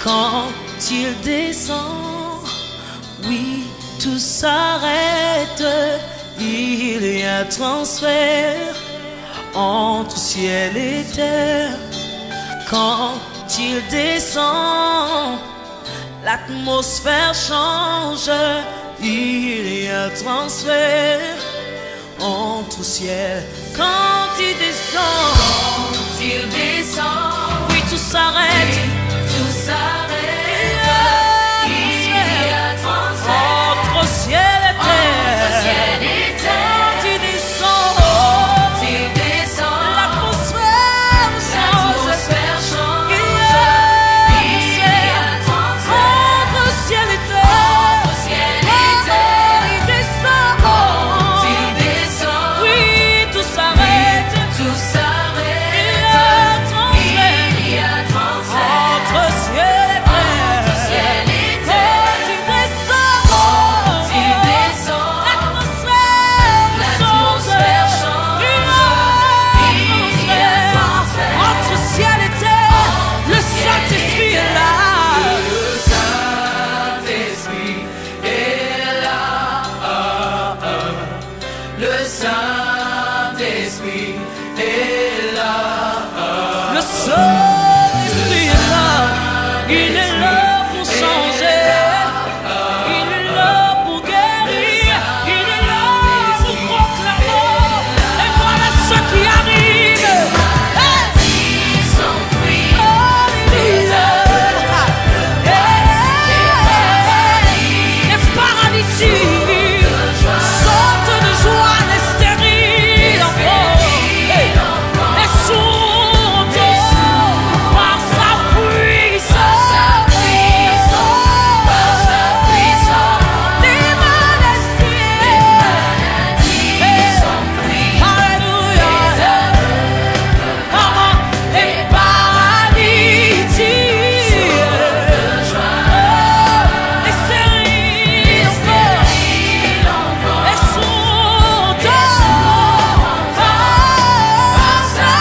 Quand il descend, oui, tout s'arrête. Il y a transfert entre ciel et terre. Quand il descend, l'atmosphère change. Il y a transfert entre ciel. Quand il descend, oui, tout s'arrête. Tout s'arrête. Il y a transfert Entre ciel et terre. entre ciel et terre. Quand il descend, Il descend, l'atmosphère change. l'atmosphère change. Il y Il y a a transfert entre ciel et terre. entre ciel et terre. Il descend. Il descend, Oui, tout s'arrête. tout s'arrête. Il y a transfert Il y a transfert entre ciel et terre. entre ciel et terre. Quand il Il descend, descend, l'atmosphère change. Il y a transfert entre ciel et terre. Le Saint-Esprit est là. le Saint-Esprit est là. Le Saint-Esprit est là. Le Saint-Esprit est là. Il est là pour changer. Il est là pour guérir. Il est là pour proclamer. Et voilà ce qui arrive. Ils sont fruits. Les paralytiques sortent de joie, les stériles enfants, les sourds par sa puissance, les maladies, alléluia, les paralytiques. Les stériles enfants, les sourds par sa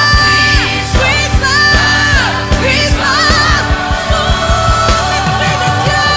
puissance, sous l'Esprit de Dieu.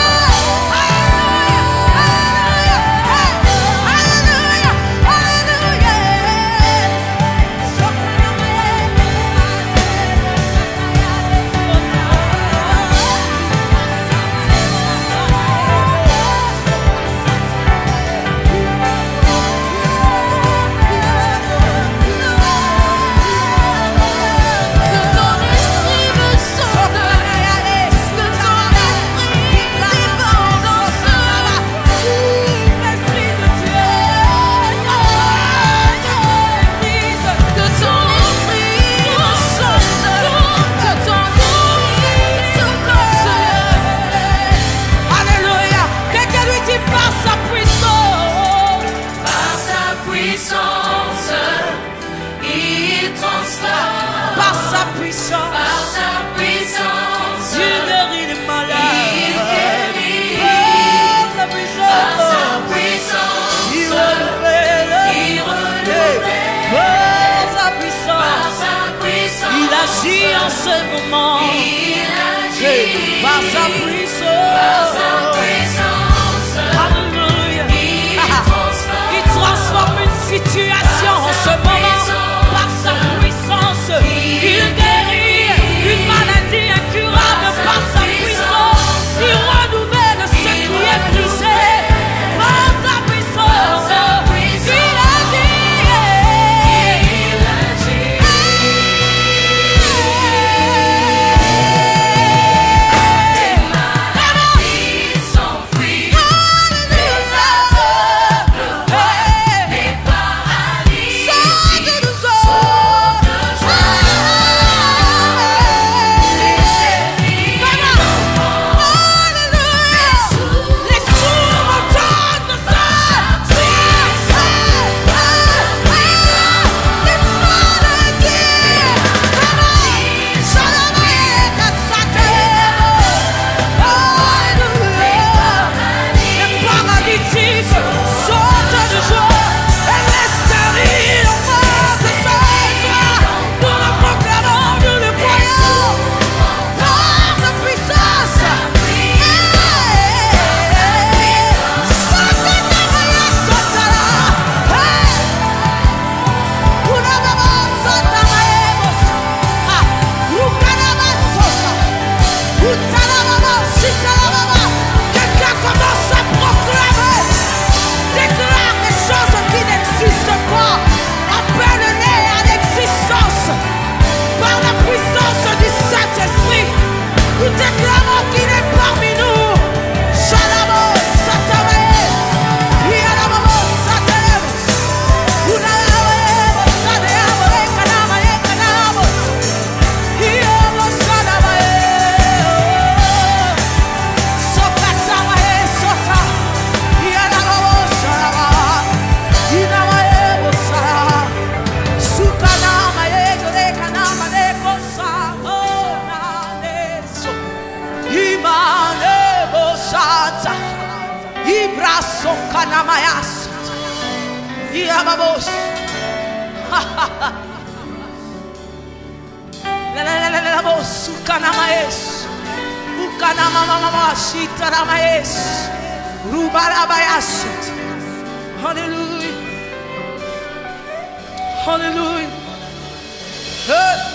Alléluia, quelqu'un lui dit par sa puissance. Par sa puissance, il transforme. Par sa puissance, Par sa puissance, il guérit les malades. il guérit. Par sa Par sa puissance, puissance, il renouvelle. il renouvelle. Par sa Par puissance, sa puissance, il agit en ce moment. il agit. Par sa Par sa puissance, puissance, alléluia. il transforme. Il transforme une situation en ce moment. Par sa puissance, il guérit une maladie incurable. Par sa puissance, il renouvelle ce qui est brisé. Par sa puissance, il agit. Il agit. Quelqu'un commence à proclamer. Déclare des choses qui n'existent pas. Appelle-les à l'existence. Par la puissance du Saint-Esprit, nous déclarons qu'il est parmi nous. Shalabo, Satamae, Yalabo, Satem, Unalae, Sadeabo, Kanamae, Kanabo, Yabo, Salamae, Sokatamae, Sota, Yalabo, Salama, Inamae, Bosa, Sukanamae, Kanamae, Bosa, Onaneso, Imane, Bosata, Ibraso, Kanamayas, Yababos, Lalabos, Ukanamaes, Ukanamamamas, Itaramaes, Rubarabayas. Hallelujah. Hallelujah. Hey.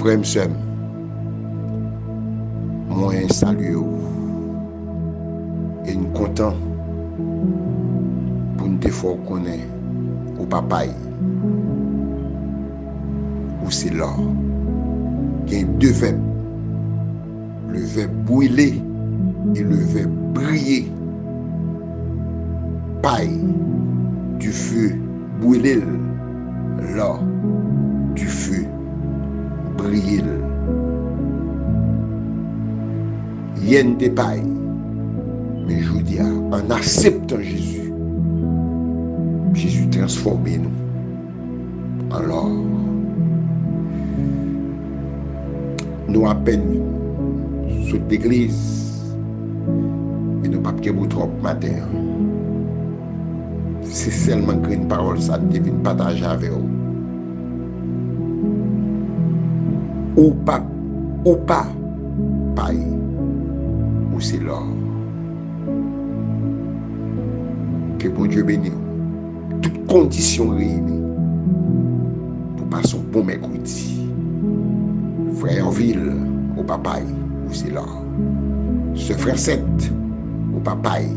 Frère M'sem, moi salut et nous content pour nous faire connaître au papa ou c'est là. Il y a deux verbes, le verbe brûler et le verbe briller. Paille du feu brûler, là du feu briller. Yen des pailles, mais je vous dis, en acceptant Jésus, Jésus transforme nous. Alors, nous à peine sur l'église et nous ne pouvons pas trop matin. C'est seulement une parole, ça devient partager avec vous. Ou pas, paille, ou c'est l'or. Que bon Dieu bénisse. Toutes conditions réunies pour passer un bon mercredi. Frère-ville, au papaye, ou c'est l'or. Ce frère 7, au papaye,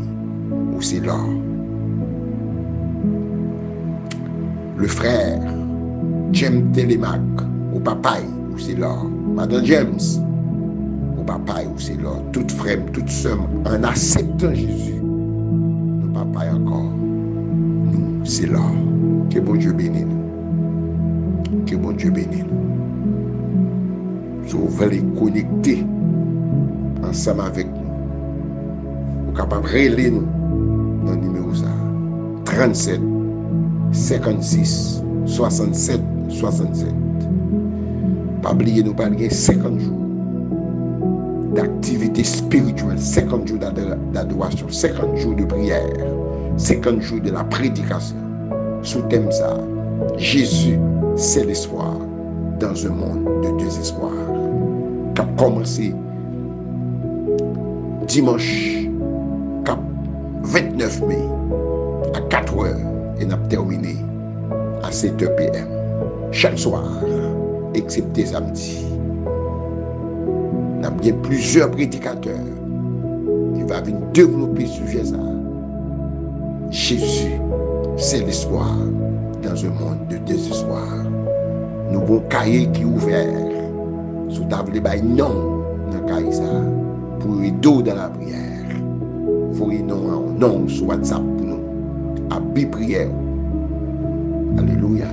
ou c'est l'or. Le frère James Télémac, au papaye, où c'est là. Madame James, au papaye, où c'est là. Toutes frères, toutes sœurs, en acceptant Jésus, nous papaye encore. Nous, c'est là. Que bon Dieu bénisse nous. Que bon Dieu bénisse nous. Si vous voulez connecter ensemble avec nous, vous êtes capable de relayer nous dans le numéro 37 56 67 67. Pas oublier nous parler 50 jours d'activité spirituelle, 50 jours d'adoration, 50 jours de prière, 50 jours de la prédication sous thème ça. Jésus, c'est l'espoir dans un monde de désespoir. Qui a commencé dimanche 29 mai à 4 heures et n'a terminé à 7 h PM. Chaque soir, excepté samedi, nous avons bien plusieurs prédicateurs qui vont venir développer ce sujet. Jésus, c'est l'espoir dans un monde de désespoir. Nous avons un cahier qui est ouvert sous table de non dans le cahier ça pour aider dans la prière. Vous voyez non sur WhatsApp pour nous à prière. Alléluia.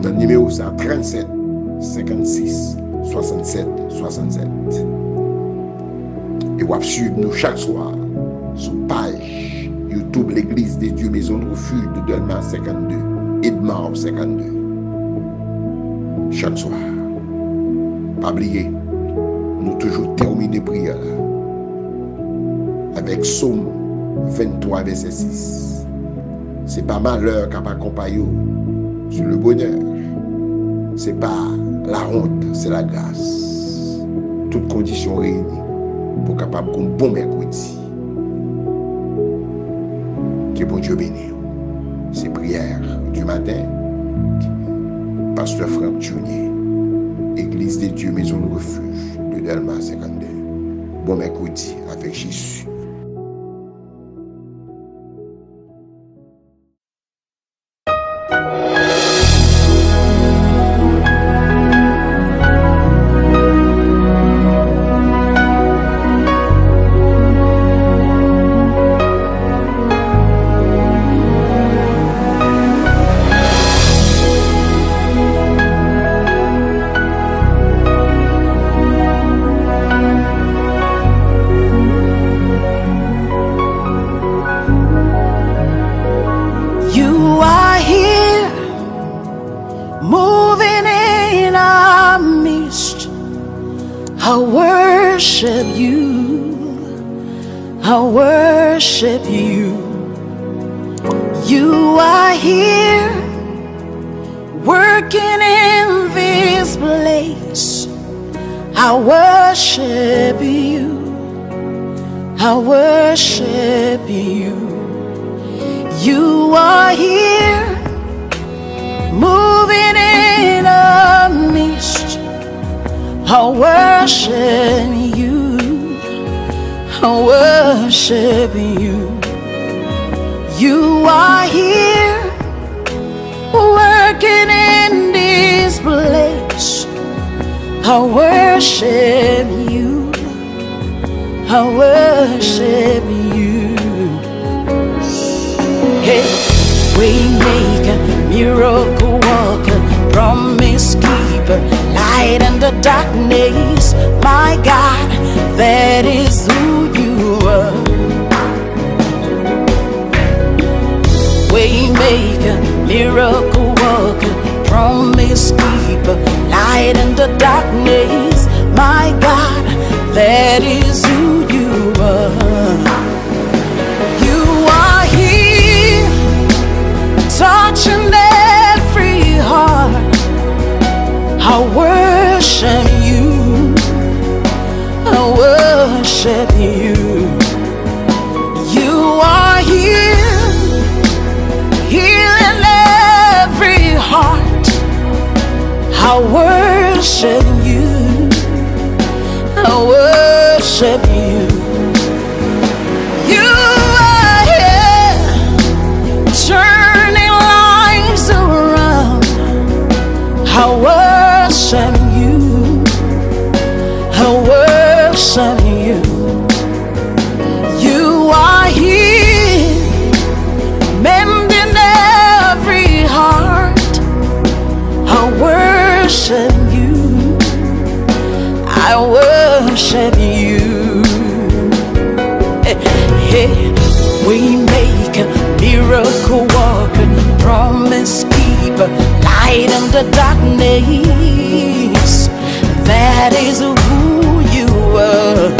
Dans le numéro 37 56 67 67. Et vous suivre nous chaque soir sur page YouTube l'Église des Dieux Maison de Refuge de Delmar 52, Edmar 52. Chaque soir. Pas oublier, nous toujours terminer prière avec Psaume 23 verset 6. C'est pas malheur qui a accompagné sur le bonheur. C'est pas la honte, c'est la grâce. Toutes conditions réunies pour capable d'un bon mercredi. Que bon Dieu bénisse. C'est prière du matin. Pasteur Franck Junier, Église des Dieux Maison de Refuge de Delmar 52. Bon mercredi avec Jésus. You are here, working in this place. I worship you. I worship you. You are here, moving in a mist. I worship you. I worship you. You are here, working in this place. I worship you. I worship you. Hey, waymaker, miracle worker, promise keeper, light in the darkness. My God, that is who you are. Waymaker, miracle worker, promise keeper, light in the darkness. My God, that is who you are. You are here, touching every heart. I worship you. I worship you. You are here, healing every heart. I worship you. I worship you. You are here, turning lives around. I worship you. I worship you. You are here, mending every heart. I worship you. I worship you. Hey, we make a miracle worker, promise keeper, light in the darkness. That is who you are.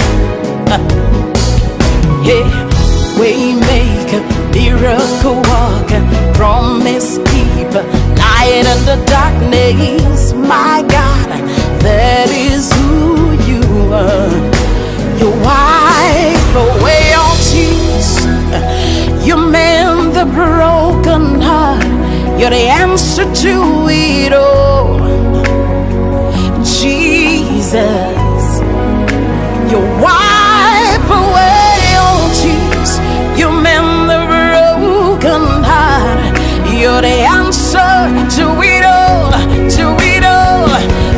Yeah, waymaker, miracle worker, promise keeper, light in the darkness. My God, that is who you are. You wipe away all tears. You mend the broken heart. You're the answer to it all. Jesus, you wipe away all tears. You mend the broken heart. You're the answer to it all, to it all.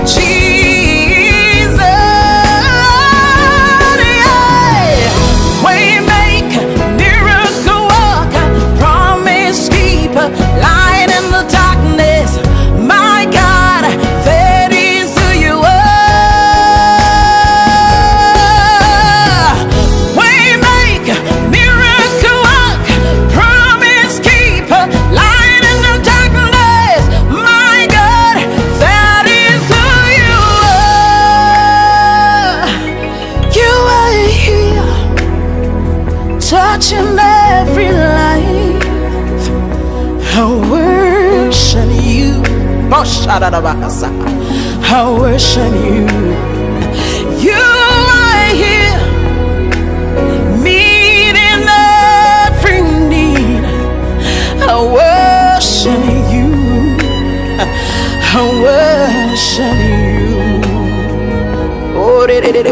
Jesus, yeah. Waymaker, miracle worker, promise keeper, light in the darkness. My God, that is who you are. Waymaker, miracle worker, promise keeper, light in the darkness. My God, that is who you are. You are here, touching every life. I worship you. I worship you. You are here, meeting every need. I worship you. I worship you. Oh, de de de de,